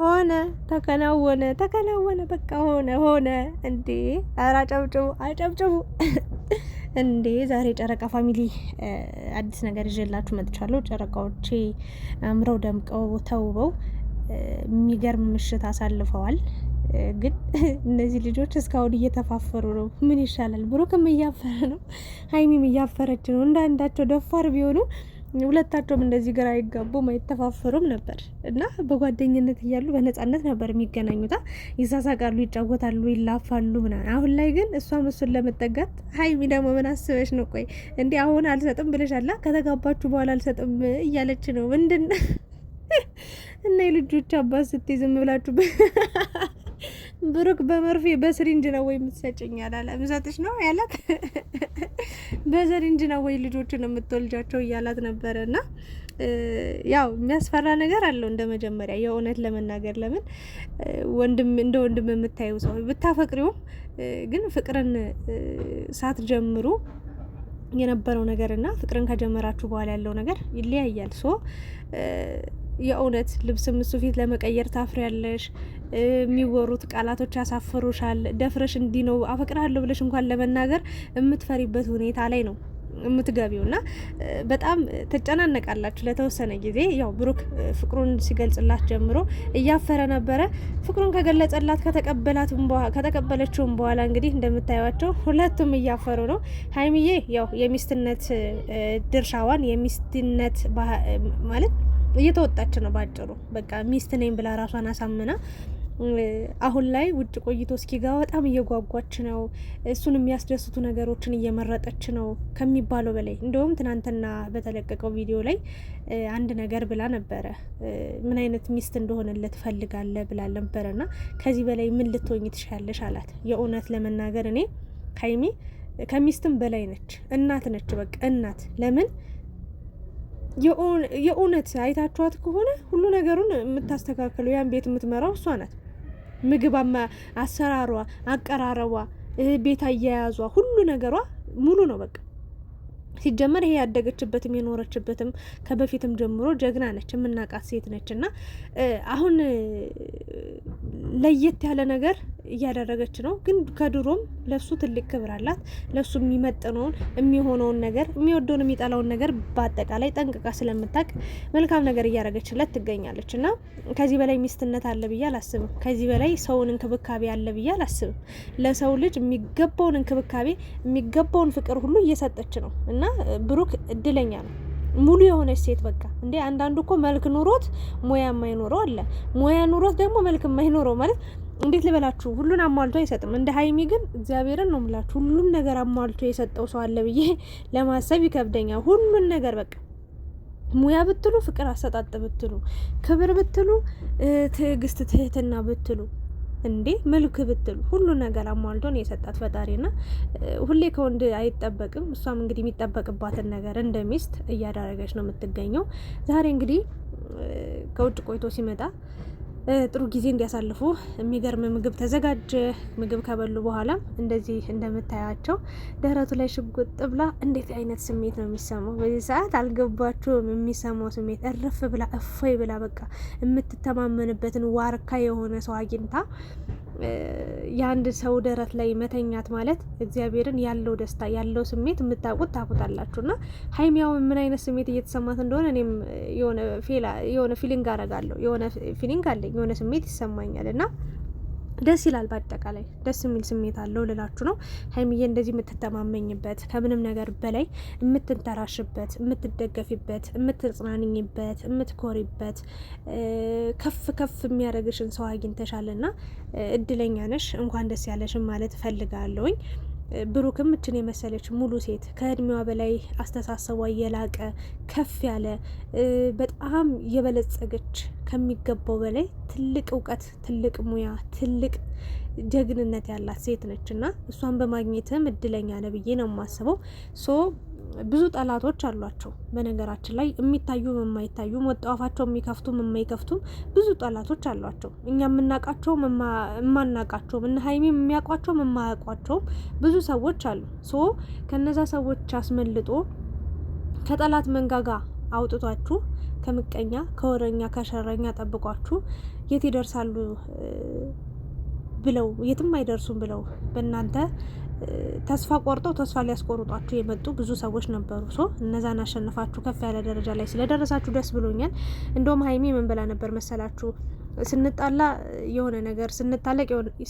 ሆነ ተከናወነ በቃ ሆነ እንዴ! ኧረ አጨብጭቡ አጨብጭቡ እንዴ! ዛሬ ጨረቃ ፋሚሊ አዲስ ነገር ይዤላችሁ መጥቻለሁ። ጨረቃዎቼ አምረው ደምቀው ተውበው የሚገርም ምሽት አሳልፈዋል። ግን እነዚህ ልጆች እስካሁን እየተፋፈሩ ነው። ምን ይሻላል? ብሩክም እያፈረ ነው፣ ሀይሚም እያፈረች ነው። እንዳንዳቸው ደፋር ቢሆኑ ሁለታቸውም እንደዚህ ግራ አይጋቡም አይተፋፈሩም ነበር እና በጓደኝነት እያሉ በነጻነት ነበር የሚገናኙታ። ይሳሳቃሉ፣ ይጫወታሉ፣ ይላፋሉ ምናምን። አሁን ላይ ግን እሷም እሱን ለመጠጋት ሀይሚ ደግሞ ምን አስበሽ ነው? ቆይ እንዲህ አሁን አልሰጥም ብለሻላ፣ ከተጋባችሁ በኋላ አልሰጥም እያለች ነው። ምንድን እና የልጆች አባት ስትይ ዝም ብላችሁ ብሩክ በመርፌ በስሪንጅ ነው ወይ የምትሰጭኝ ያላለ ምሰጥሽ ነው ያላት። በስሪንጅ ነው ወይ ልጆችን የምትወልጃቸው እያላት ነበረ። እና ያው የሚያስፈራ ነገር አለው እንደ መጀመሪያ የእውነት ለመናገር ለምን እንደ ወንድም የምታየው ሰው ብታፈቅሪውም ግን ፍቅርን ሳትጀምሩ የነበረው ነገርና ፍቅርን ከጀመራችሁ በኋላ ያለው ነገር ይለያያል። ሶ የእውነት ልብስም እሱ ፊት ለመቀየር ታፍሪያለሽ። የሚወሩት ቃላቶች ያሳፍሩሻል። ደፍረሽ እንዲህ ነው አፈቅርሃለሁ ብለሽ እንኳን ለመናገር የምትፈሪበት ሁኔታ ላይ ነው የምትገቢው እና በጣም ትጨናነቃላችሁ ለተወሰነ ጊዜ። ያው ብሩክ ፍቅሩን ሲገልጽላት ጀምሮ እያፈረ ነበረ። ፍቅሩን ከገለጸላት ከተቀበለችውም በኋላ እንግዲህ እንደምታዩቸው ሁለቱም እያፈሩ ነው። ሀይሚዬ ያው የሚስትነት ድርሻዋን የሚስትነት ማለት እየተወጣች ነው ባጭሩ። በቃ ሚስት ነኝ ብላ ራሷን አሳምና አሁን ላይ ውጭ ቆይቶ እስኪገባ በጣም እየጓጓች ነው። እሱን የሚያስደስቱ ነገሮችን እየመረጠች ነው ከሚባለው በላይ። እንደውም ትናንትና በተለቀቀው ቪዲዮ ላይ አንድ ነገር ብላ ነበረ። ምን አይነት ሚስት እንደሆነለት ፈልጋለ ብላ ነበረና ከዚህ በላይ ምን ልትሆኝ ትሻለሽ አላት። የእውነት ለመናገር እኔ ሀይሚ ከሚስትም በላይ ነች፣ እናት ነች። በቃ እናት ለምን የእውነት አይታችኋት ከሆነ ሁሉ ነገሩን የምታስተካክለው ያን ቤት የምትመራው እሷ ናት። ምግብ አሰራሯ፣ አቀራረቧ፣ ቤት አያያዟ፣ ሁሉ ነገሯ ሙሉ ነው። በቃ ሲጀመር ይሄ ያደገችበትም የኖረችበትም ከበፊትም ጀምሮ ጀግና ነች፣ የምናውቃት ሴት ነች። እና አሁን ለየት ያለ ነገር እያደረገች ነው። ግን ከድሮም ለሱ ትልቅ ክብር አላት። ለሱ የሚመጥነውን የሚሆነውን ነገር የሚወደውን የሚጠላውን ነገር በአጠቃላይ ጠንቅቃ ስለምታውቅ መልካም ነገር እያደረገችለት ትገኛለች። እና ከዚህ በላይ ሚስትነት አለ ብዬ አላስብም። ከዚህ በላይ ሰውን እንክብካቤ አለ ብዬ አላስብም። ለሰው ልጅ የሚገባውን እንክብካቤ የሚገባውን ፍቅር ሁሉ እየሰጠች ነው። እና ብሩክ እድለኛ ነው። ሙሉ የሆነች ሴት በቃ እንዴ! አንዳንዱ እኮ መልክ ኑሮት ሙያ የማይኖረው አለ። ሙያ ኑሮት ደግሞ መልክ የማይኖረው ማለት እንዴት ልበላችሁ፣ ሁሉን አሟልቶ አይሰጥም። እንደ ሀይሚ ግን እግዚአብሔርን ነው የምላችሁ ሁሉን ነገር አሟልቶ የሰጠው ሰው አለ ብዬ ለማሰብ ይከብደኛል። ሁሉን ነገር በቃ ሙያ ብትሉ፣ ፍቅር አሰጣጥ ብትሉ፣ ክብር ብትሉ፣ ትዕግስት፣ ትህትና ብትሉ እንዴ መልክ ብትሉ ሁሉ ነገር አሟልቶ ነው የሰጣት ፈጣሪና ሁሌ ከወንድ አይጠበቅም። እሷም እንግዲህ የሚጠበቅባትን ነገር እንደ ሚስት እያደረገች ነው የምትገኘው። ዛሬ እንግዲህ ከውጭ ቆይቶ ሲመጣ ጥሩ ጊዜ እንዲያሳልፉ የሚገርም ምግብ ተዘጋጀ። ምግብ ከበሉ በኋላ እንደዚህ እንደምታያቸው ደረቱ ላይ ሽጉጥ ብላ እንዴት አይነት ስሜት ነው የሚሰማው በዚህ ሰዓት አልገባችሁም? የሚሰማው ስሜት እርፍ ብላ እፎይ ብላ በቃ የምትተማመንበትን ዋርካ የሆነ ሰው አግኝታ የአንድ ሰው ደረት ላይ መተኛት ማለት እግዚአብሔርን ያለው ደስታ ያለው ስሜት የምታውቁት ታውቁታላችሁ። እና ሀይሚያው ምን አይነት ስሜት እየተሰማት እንደሆነ እኔም የሆነ ፊሊንግ አረጋለሁ፣ የሆነ ፊሊንግ አለኝ፣ የሆነ ስሜት ይሰማኛል እና ደስ ይላል። በአጠቃላይ ደስ የሚል ስሜት አለው ልላችሁ ነው። ሀይሚዬ እንደዚህ የምትተማመኝበት ከምንም ነገር በላይ የምትንተራሽበት፣ የምትደገፊበት፣ የምትጽናንኝበት፣ የምትኮሪበት ከፍ ከፍ የሚያደርግሽን ሰው አግኝተሻልና እድለኛ ነሽ። እንኳን ደስ ያለሽን ማለት እፈልጋለሁኝ። ብሩክም እችን የመሰለች ሙሉ ሴት ከእድሜዋ በላይ አስተሳሰቧ የላቀ ከፍ ያለ በጣም የበለጸገች ከሚገባው በላይ ትልቅ እውቀት፣ ትልቅ ሙያ፣ ትልቅ ጀግንነት ያላት ሴት ነች እና እሷን በማግኘትም እድለኛ ነህ ብዬ ነው የማስበው። ሶ ብዙ ጠላቶች አሏቸው በነገራችን ላይ የሚታዩም የማይታዩም ወጣፋቸው የሚከፍቱም የማይከፍቱም ብዙ ጠላቶች አሏቸው። እኛ የምናውቃቸውም የማናውቃቸውም እነ ሀይሚም የሚያውቋቸውም የማያውቋቸውም ብዙ ሰዎች አሉ። ሶ ከነዛ ሰዎች አስመልጦ ከጠላት መንጋጋ አውጥቷችሁ ከምቀኛ ከወረኛ ከሸረኛ ጠብቋችሁ የት ይደርሳሉ ብለው የትም አይደርሱም ብለው በእናንተ ተስፋ ቆርጠው ተስፋ ሊያስቆርጧችሁ የመጡ ብዙ ሰዎች ነበሩ። እነዛን አሸንፋችሁ ከፍ ያለ ደረጃ ላይ ስለደረሳችሁ ደስ ብሎኛል። እንደውም ሀይሚ ምን ብላ ነበር መሰላችሁ? ስንጣላ የሆነ ነገር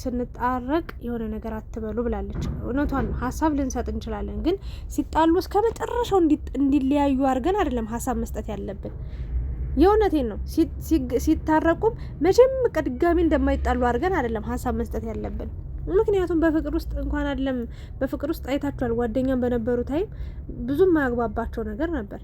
ስንጣረቅ የሆነ ነገር አትበሉ ብላለች። እውነቷን ነው። ሀሳብ ልንሰጥ እንችላለን፣ ግን ሲጣሉ እስከ መጨረሻው እንዲለያዩ አድርገን አይደለም ሀሳብ መስጠት ያለብን። የእውነቴን ነው። ሲታረቁም መቼም ድጋሚ እንደማይጣሉ አድርገን አይደለም ሀሳብ መስጠት ያለብን። ምክንያቱም በፍቅር ውስጥ እንኳን አይደለም በፍቅር ውስጥ አይታችኋል። ጓደኛም በነበሩ ታይም ብዙም ማያግባባቸው ነገር ነበር።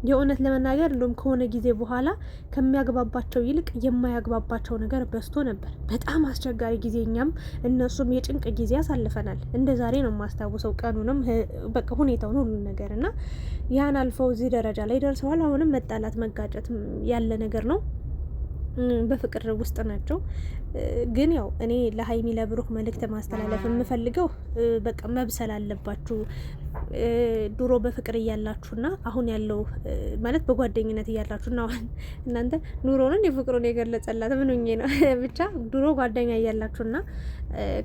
የእውነት ለመናገር እንደውም ከሆነ ጊዜ በኋላ ከሚያግባባቸው ይልቅ የማያግባባቸው ነገር በዝቶ ነበር። በጣም አስቸጋሪ ጊዜ፣ እኛም እነሱም የጭንቅ ጊዜ አሳልፈናል። እንደ ዛሬ ነው የማስታውሰው ቀኑንም በቃ ሁኔታውን ሁሉ ነገር እና ያን አልፈው እዚህ ደረጃ ላይ ደርሰዋል። አሁንም መጣላት መጋጨት ያለ ነገር ነው። በፍቅር ውስጥ ናቸው። ግን ያው እኔ ለሀይሚ ለብሩክ መልእክት ማስተላለፍ የምፈልገው በቃ መብሰል አለባችሁ። ድሮ በፍቅር እያላችሁና አሁን ያለው ማለት በጓደኝነት እያላችሁና አሁን እናንተ ኑሮንን የፍቅሩን የገለጸላት ምን ሆኜ ነው ብቻ ድሮ ጓደኛ እያላችሁና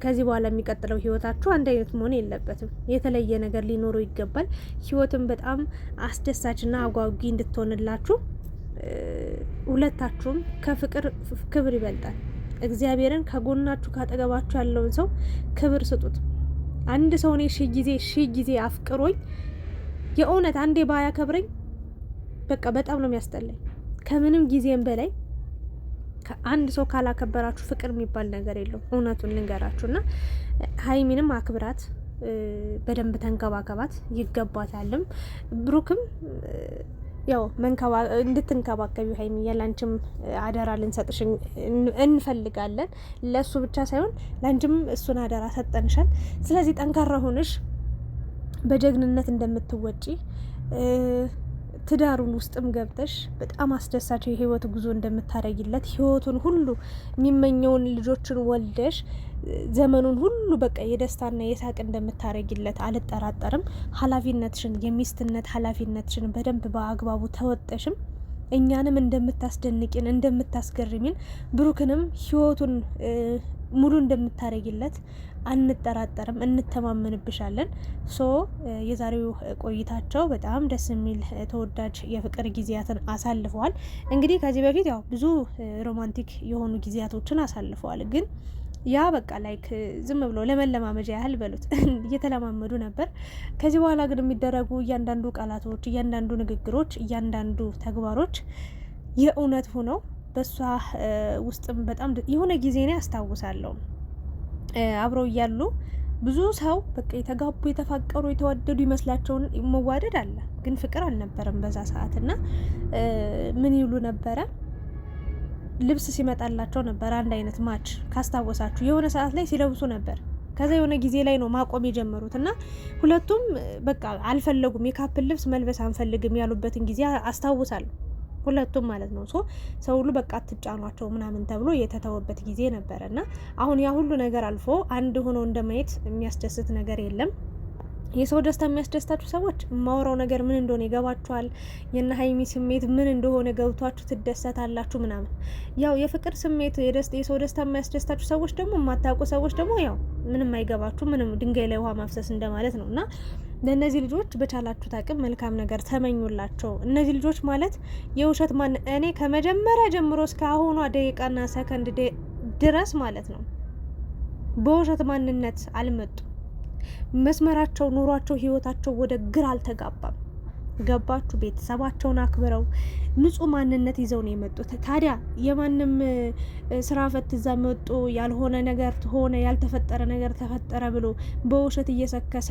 ከዚህ በኋላ የሚቀጥለው ህይወታችሁ አንድ አይነት መሆን የለበትም። የተለየ ነገር ሊኖረው ይገባል። ህይወትን በጣም አስደሳችና አጓጊ እንድትሆንላችሁ ሁለታችሁም ከፍቅር ክብር ይበልጣል። እግዚአብሔርን ከጎናችሁ ካጠገባችሁ ያለውን ሰው ክብር ስጡት። አንድ ሰው እኔ ሺህ ጊዜ አፍቅሮኝ የእውነት አንዴ ባያከብረኝ በቃ በጣም ነው የሚያስጠላኝ። ከምንም ጊዜም በላይ አንድ ሰው ካላከበራችሁ ፍቅር የሚባል ነገር የለውም። እውነቱን ልንገራችሁና ሀይሚንም አክብራት፣ በደንብ ተንከባከባት፣ ይገባታልም። ብሩክም ያው እንድትንከባከቢው ሀይሚ ያላንቺም አደራ ልንሰጥሽ እንፈልጋለን። ለሱ ብቻ ሳይሆን ላንቺም እሱን አደራ ሰጠንሻል። ስለዚህ ጠንካራ ሆነሽ በጀግንነት እንደምትወጪ ትዳሩን ውስጥም ገብተሽ በጣም አስደሳች የህይወት ጉዞ እንደምታረጊለት ህይወቱን ሁሉ የሚመኘውን ልጆችን ወልደሽ ዘመኑን ሁሉ በቃ የደስታና የሳቅ እንደምታረጊለት አልጠራጠርም። ኃላፊነትሽን የሚስትነት ኃላፊነትሽን በደንብ በአግባቡ ተወጠሽም እኛንም እንደምታስደንቂን እንደምታስገርሚን ብሩክንም ህይወቱን ሙሉ እንደምታረጊለት አንጠራጠርም፣ እንተማመንብሻለን። የዛሬው ቆይታቸው በጣም ደስ የሚል ተወዳጅ የፍቅር ጊዜያትን አሳልፈዋል። እንግዲህ ከዚህ በፊት ያው ብዙ ሮማንቲክ የሆኑ ጊዜያቶችን አሳልፈዋል። ግን ያ በቃ ላይክ ዝም ብሎ ለመለማመጃ ያህል በሉት እየተለማመዱ ነበር። ከዚህ በኋላ ግን የሚደረጉ እያንዳንዱ ቃላቶች፣ እያንዳንዱ ንግግሮች፣ እያንዳንዱ ተግባሮች የእውነት ሆነው በሷ ውስጥም በጣም የሆነ ጊዜ ነው ያስታውሳለሁ። አብረው እያሉ ብዙ ሰው በቃ የተጋቡ የተፋቀሩ የተዋደዱ ይመስላቸውን መዋደድ አለ፣ ግን ፍቅር አልነበረም በዛ ሰዓት እና ምን ይሉ ነበረ? ልብስ ሲመጣላቸው ነበር አንድ አይነት ማች ካስታወሳችሁ የሆነ ሰዓት ላይ ሲለብሱ ነበር። ከዛ የሆነ ጊዜ ላይ ነው ማቆም የጀመሩት እና ሁለቱም በቃ አልፈለጉም፣ የካፕል ልብስ መልበስ አንፈልግም ያሉበትን ጊዜ አስታውሳለሁ። ሁለቱም ማለት ነው። ሰው ሁሉ በቃ አትጫኗቸው ምናምን ተብሎ የተተወበት ጊዜ ነበረ እና አሁን ያ ሁሉ ነገር አልፎ አንድ ሆኖ እንደማየት የሚያስደስት ነገር የለም። የሰው ደስታ የሚያስደስታችሁ ሰዎች የማወራው ነገር ምን እንደሆነ ይገባችኋል። የነ ሀይሚ ስሜት ምን እንደሆነ ገብቷችሁ ትደሰታላችሁ ምናምን። ያው የፍቅር ስሜት የሰው ደስታ የሚያስደስታችሁ ሰዎች ደግሞ የማታውቁ ሰዎች ደግሞ ያው ምንም አይገባችሁ፣ ምንም ድንጋይ ላይ ውሃ ማፍሰስ እንደማለት ነው እና ለእነዚህ ልጆች በቻላችሁት አቅም መልካም ነገር ተመኙላቸው። እነዚህ ልጆች ማለት የውሸት እኔ ከመጀመሪያ ጀምሮ እስከ አሁኗ ደቂቃና ሰከንድ ድረስ ማለት ነው በውሸት ማንነት አልመጡም። መስመራቸው፣ ኑሯቸው፣ ህይወታቸው ወደ ግራ አልተጋባም። ገባችሁ? ቤተሰባቸውን አክብረው ንጹህ ማንነት ይዘው ነው የመጡት። ታዲያ የማንም ስራ ፈት እዛ መጡ ያልሆነ ነገር ሆነ ያልተፈጠረ ነገር ተፈጠረ ብሎ በውሸት እየሰከሰ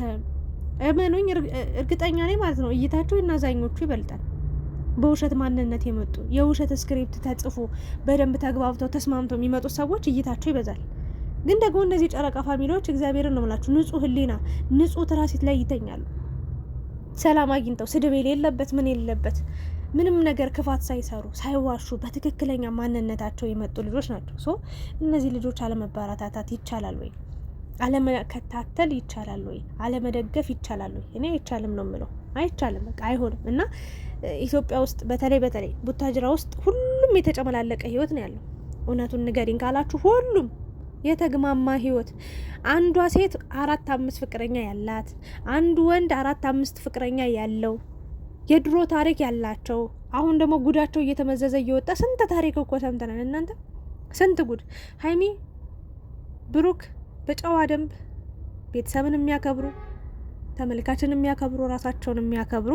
እመኑኝ፣ እርግጠኛ ነኝ ማለት ነው እይታቸው እናዛኞቹ ይበልጣል። በውሸት ማንነት የመጡ የውሸት ስክሪፕት ተጽፎ በደንብ ተግባብተው ተስማምተው የሚመጡ ሰዎች እይታቸው ይበዛል። ግን ደግሞ እነዚህ ጨረቃ ፋሚሊዎች እግዚአብሔርን ነው የምላችሁ ንጹህ ህሊና ንጹህ ትራሲት ላይ ይተኛሉ። ሰላም አግኝተው ስድብ የሌለበት ምን የሌለበት ምንም ነገር ክፋት ሳይሰሩ ሳይዋሹ በትክክለኛ ማንነታቸው የመጡ ልጆች ናቸው። እነዚህ ልጆች አለመበረታታት ይቻላል ወይ? አለመከታተል ይቻላል ወይ? አለመደገፍ ይቻላል ወይ? እኔ አይቻልም ነው የምለው። አይቻልም፣ በቃ አይሆንም። እና ኢትዮጵያ ውስጥ በተለይ ቡታጅራ ውስጥ ሁሉም የተጨመላለቀ ህይወት ነው ያለው። እውነቱን ንገሪኝ ካላችሁ ሁሉም የተግማማ ህይወት፣ አንዷ ሴት 4-5 ፍቅረኛ ያላት፣ አንዱ ወንድ 4-5 ፍቅረኛ ያለው የድሮ ታሪክ ያላቸው፣ አሁን ደግሞ ጉዳቸው እየተመዘዘ እየወጣ ስንት ታሪክ እኮ ሰምተናል እናንተ፣ ስንት ጉድ። ሀይሚ ብሩክ በጨዋ ደንብ ቤተሰብን የሚያከብሩ ተመልካችን የሚያከብሩ ራሳቸውን የሚያከብሩ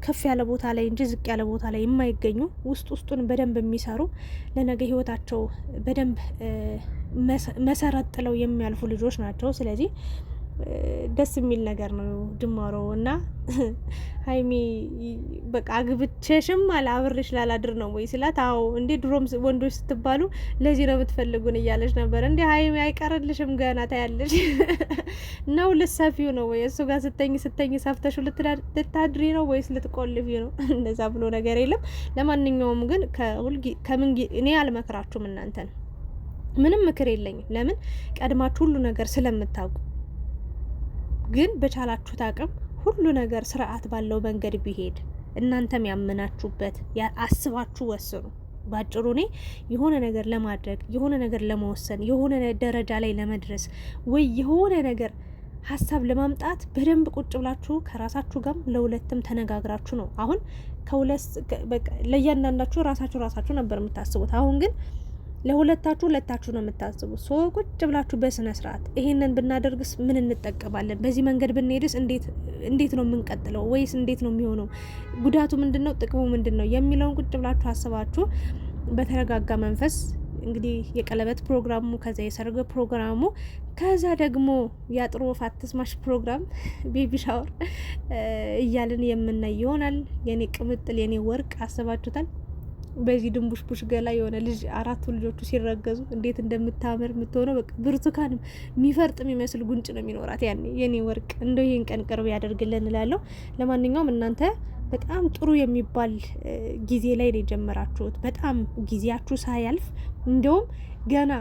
ከፍ ያለ ቦታ ላይ እንጂ ዝቅ ያለ ቦታ ላይ የማይገኙ ውስጡን በደንብ የሚሰሩ ለነገ ህይወታቸው በደንብ መሰረት ጥለው የሚያልፉ ልጆች ናቸው። ስለዚህ ደስ የሚል ነገር ነው ጅማሮ እና ሀይሚ በቃ አግብቼሽም አብሬሽ ላላድር ነው ወይ ስላት፣ አዎ እንዴ ድሮም ወንዶች ስትባሉ ለዚህ ነው የምትፈልጉን እያለች ነበር። እንዴ ሀይሚ አይቀርልሽም ገና ታያለሽ ነው ልትሰፊው ነው ወይ እሱ ጋር ስተኝ ሰፍተሹ ልታድሪ ነው ወይስ ልትቆልፊው ነው? እንደዛ ብሎ ነገር የለም። ለማንኛውም ግን እኔ አልመክራችሁም፣ እናንተን ምንም ምክር የለኝም። ለምን ቀድማችሁ ሁሉ ነገር ስለምታውቁ። ግን በቻላችሁት አቅም ሁሉ ነገር ስርዓት ባለው መንገድ ቢሄድ እናንተም ያመናችሁበት አስባችሁ ወስኑ። ባጭሩ እኔ የሆነ ነገር ለማድረግ የሆነ ነገር ለመወሰን የሆነ ደረጃ ላይ ለመድረስ ወይ የሆነ ነገር ሀሳብ ለማምጣት በደንብ ቁጭ ብላችሁ ከራሳችሁ ጋር ለሁለትም ተነጋግራችሁ ነው። አሁን ለእያንዳንዳችሁ ራሳችሁ ነበር የምታስቡት። አሁን ግን ለሁለታችሁ ነው የምታስቡት። ሶ ቁጭ ብላችሁ በስነ ስርዓት ይሄንን ብናደርግስ ምን እንጠቀማለን? በዚህ መንገድ ብንሄድስ እንዴት ነው የምንቀጥለው? ወይስ እንዴት ነው የሚሆነው? ጉዳቱ ምንድነው? ጥቅሙ ምንድነው? የሚለውን ቁጭ ብላችሁ አስባችሁ በተረጋጋ መንፈስ እንግዲህ የቀለበት ፕሮግራሙ፣ ከዛ የሰርግ ፕሮግራሙ፣ ከዛ ደግሞ የአጥሮ ፋትስማሽ ፕሮግራም ቤቢ ሻወር እያልን የምናይ ይሆናል። የኔ ቅምጥል የኔ ወርቅ አስባችሁታል? በዚህ ድንቡሽቡሽ ገላ የሆነ ልጅ 4 ልጆቹ ሲረገዙ እንዴት እንደምታምር የምትሆነው በቃ ብርቱካን የሚፈርጥ የሚመስል ጉንጭ ነው የሚኖራት ያኔ። የኔ ወርቅ እንደው ይሄን ቀን ቅርብ ያደርግልን እላለሁ። ለማንኛውም እናንተ በጣም ጥሩ የሚባል ጊዜ ላይ ነው የጀመራችሁት። በጣም ጊዜያችሁ ሳያልፍ እንደውም ገና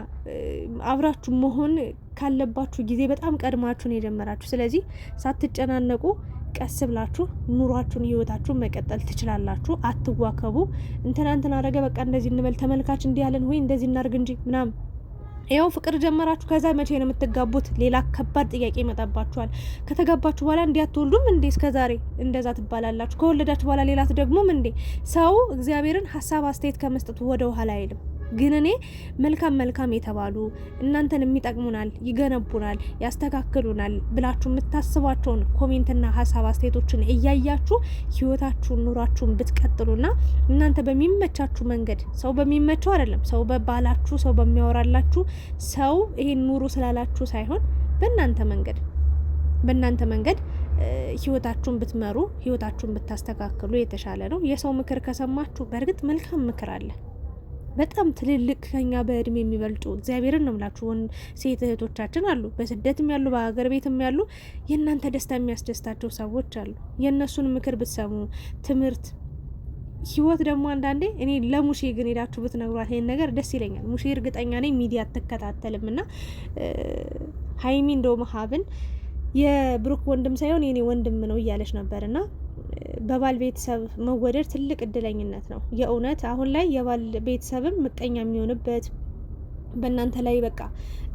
አብራችሁ መሆን ካለባችሁ ጊዜ በጣም ቀድማችሁ ነው የጀመራችሁ። ስለዚህ ሳትጨናነቁ ቀስ ብላችሁ ኑሯችሁን ህይወታችሁን መቀጠል ትችላላችሁ። አትዋከቡ። እንትና አረገ በቃ እንደዚህ እንበል፣ ተመልካች እንዲህ ያለን ወይ እንደዚህ እናርግ እንጂ ምናምን። ያው ፍቅር ጀመራችሁ፣ ከዛ መቼ ነው የምትጋቡት? ሌላ ከባድ ጥያቄ ይመጣባችኋል። ከተጋባችሁ በኋላ እንዲህ አትወልዱም እንዴ? እስከዛሬ እንደዛ ትባላላችሁ። ከወለዳችሁ በኋላ ሌላ ትደግሙም እንዴ? ሰው እግዚአብሔርን ሀሳብ አስተያየት ከመስጠቱ ወደ ኋላ አይልም። ግን እኔ መልካም የተባሉ እናንተን የሚጠቅሙናል፣ ይገነቡናል፣ ያስተካክሉናል ብላችሁ የምታስቧቸውን ኮሜንትና ሀሳብ አስተያየቶችን እያያችሁ ህይወታችሁን ኑሯችሁን ብትቀጥሉና እናንተ በሚመቻችሁ መንገድ፣ ሰው በሚመቸው አይደለም፣ ሰው በባላችሁ፣ ሰው በሚያወራላችሁ፣ ሰው ይሄን ኑሩ ስላላችሁ ሳይሆን በእናንተ መንገድ ህይወታችሁን ብትመሩ፣ ህይወታችሁን ብታስተካክሉ የተሻለ ነው። የሰው ምክር ከሰማችሁ በእርግጥ መልካም ምክር አለ። በጣም ትልልቅ ከኛ በእድሜ የሚበልጡ እግዚአብሔርን ነው ምላችሁ ሴት እህቶቻችን አሉ፣ በስደትም ያሉ በሀገር ቤትም ያሉ የእናንተ ደስታ የሚያስደስታቸው ሰዎች አሉ። የእነሱን ምክር ብትሰሙ ትምህርት ህይወት ደግሞ አንዳንዴ እኔ ለሙሼ ግን ሄዳችሁ ብትነግሯት ይሄን ነገር ደስ ይለኛል። ሙሼ እርግጠኛ ነኝ ሚዲያ አትከታተልም እና ሀይሚ እንደውም ሀብን የብሩክ ወንድም ሳይሆን የኔ ወንድም ነው እያለች ነበር እና በባል ቤተሰብ መወደድ ትልቅ እድለኝነት ነው የእውነት። አሁን ላይ የባል ቤተሰብም ምቀኛ የሚሆንበት በእናንተ ላይ በቃ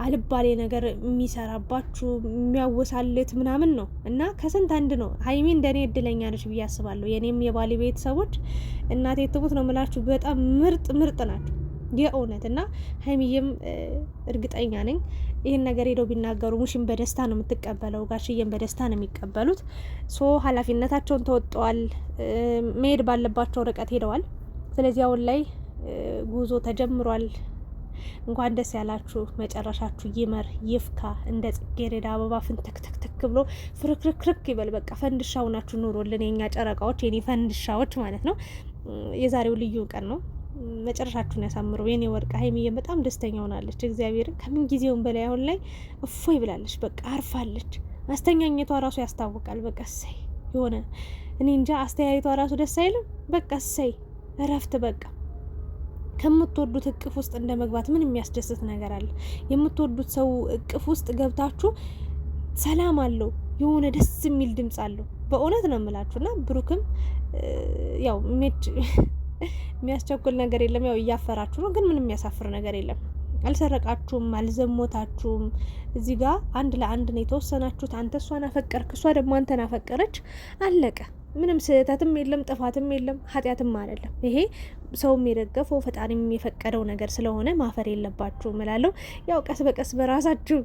አልባሌ ነገር የሚሰራባችሁ የሚያወሳልት ምናምን ነው እና ከስንት አንድ ነው። ሀይሚ እንደኔ እድለኛ ነች ብዬ አስባለሁ። የኔም የባሌ ቤተሰቦች እናቴ ትሙት ነው የምላችሁ በጣም ምርጥ ናቸው የእውነት እና ሀይሚዬም እርግጠኛ ነኝ ይህን ነገር ሄደው ቢናገሩ ሙሽን በደስታ ነው የምትቀበለው፣ ጋሽዬም በደስታ ነው የሚቀበሉት። ኃላፊነታቸውን ተወጥተዋል፣ መሄድ ባለባቸው ርቀት ሄደዋል። ስለዚህ አሁን ላይ ጉዞ ተጀምሯል። እንኳን ደስ ያላችሁ፣ መጨረሻችሁ ይመር ይፍካ፣ እንደ ጽጌረዳ አበባ ፍንተክተክተክ ብሎ ፍርክርክርክ ይበል። በቃ ፈንድሻው ናችሁ ኑሮልን፣ የኛ ጨረቃዎች፣ የኔ ፈንድሻዎች ማለት ነው። የዛሬው ልዩ ቀን ነው። መጨረሻችሁን ያሳምረው የኔ ወርቅ። ሀይሚዬ በጣም ደስተኛ ሆናለች። እግዚአብሔርን ከምን ጊዜውም በላይ አሁን ላይ እፎይ ብላለች። በቃ አርፋለች። አስተኛኘቷ ራሱ ያስታውቃል። በቃ እሰይ የሆነ እኔ እንጃ አስተያየቷ ራሱ ደስ አይልም። በቃ እሰይ እረፍት። በቃ ከምትወዱት እቅፍ ውስጥ እንደ መግባት ምን የሚያስደስት ነገር አለ? የምትወዱት ሰው እቅፍ ውስጥ ገብታችሁ ሰላም አለው፣ የሆነ ደስ የሚል ድምጽ አለው። በእውነት ነው የምላችሁና ብሩክም ያው የሚያስቸኩል ነገር የለም። ያው እያፈራችሁ ነው፣ ግን ምንም የሚያሳፍር ነገር የለም። አልሰረቃችሁም፣ አልዘሞታችሁም። እዚህ ጋር አንድ ለአንድ ነው የተወሰናችሁት። አንተ እሷን አፈቀርክ፣ እሷ ደግሞ አንተን አፈቀረች። አለቀ። ምንም ስህተትም የለም፣ ጥፋትም የለም፣ ኃጢአትም አይደለም። ይሄ ሰውም የደገፈው ፈጣሪም የፈቀደው ነገር ስለሆነ ማፈር የለባችሁ እላለሁ። ያው ቀስ በቀስ በራሳችሁ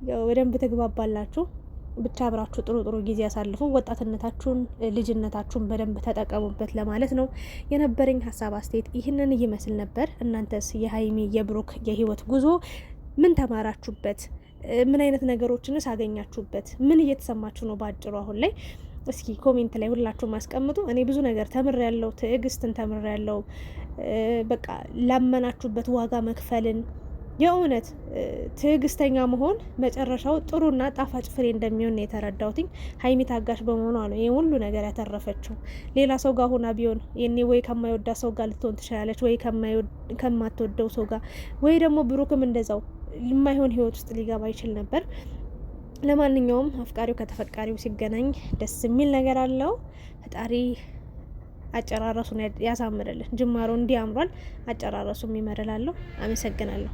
ያው በደንብ ተግባባላችሁ። ብቻ አብራችሁ ጥሩ ጥሩ ጊዜ ያሳልፉ። ወጣትነታችሁን ልጅነታችሁን በደንብ ተጠቀሙበት ለማለት ነው የነበረኝ ሀሳብ አስተያየት ይህንን ይመስል ነበር። እናንተስ የሀይሚ የብሩክ የህይወት ጉዞ ምን ተማራችሁበት? ምን አይነት ነገሮችንስ አገኛችሁበት? ምን እየተሰማችሁ ነው በአጭሩ አሁን ላይ? እስኪ ኮሜንት ላይ ሁላችሁም አስቀምጡ። እኔ ብዙ ነገር ተምሬያለሁ፣ ትዕግስትን ተምሬያለሁ። በቃ ላመናችሁበት ዋጋ መክፈልን የእውነት ትዕግስተኛ መሆን መጨረሻው ጥሩና ጣፋጭ ፍሬ እንደሚሆን ነው የተረዳሁትኝ። ሀይሚ ታጋሽ በመሆኗ ነው ይህ ሁሉ ነገር ያተረፈችው። ሌላ ሰው ጋር ሆና ቢሆን የኔ ወይ ከማይወዳ ሰው ጋር ልትሆን ትችላለች፣ ወይ ከማትወደው ሰው ጋር፣ ወይ ደግሞ ብሩክም እንደዛው የማይሆን ህይወት ውስጥ ሊገባ ይችል ነበር። ለማንኛውም አፍቃሪው ከተፈቃሪው ሲገናኝ ደስ የሚል ነገር አለው። ፈጣሪ አጨራረሱን ያሳምርልን። ጅማሮ እንዲህ አምሯል፣ አጨራረሱም ይመርላለሁ። አመሰግናለሁ።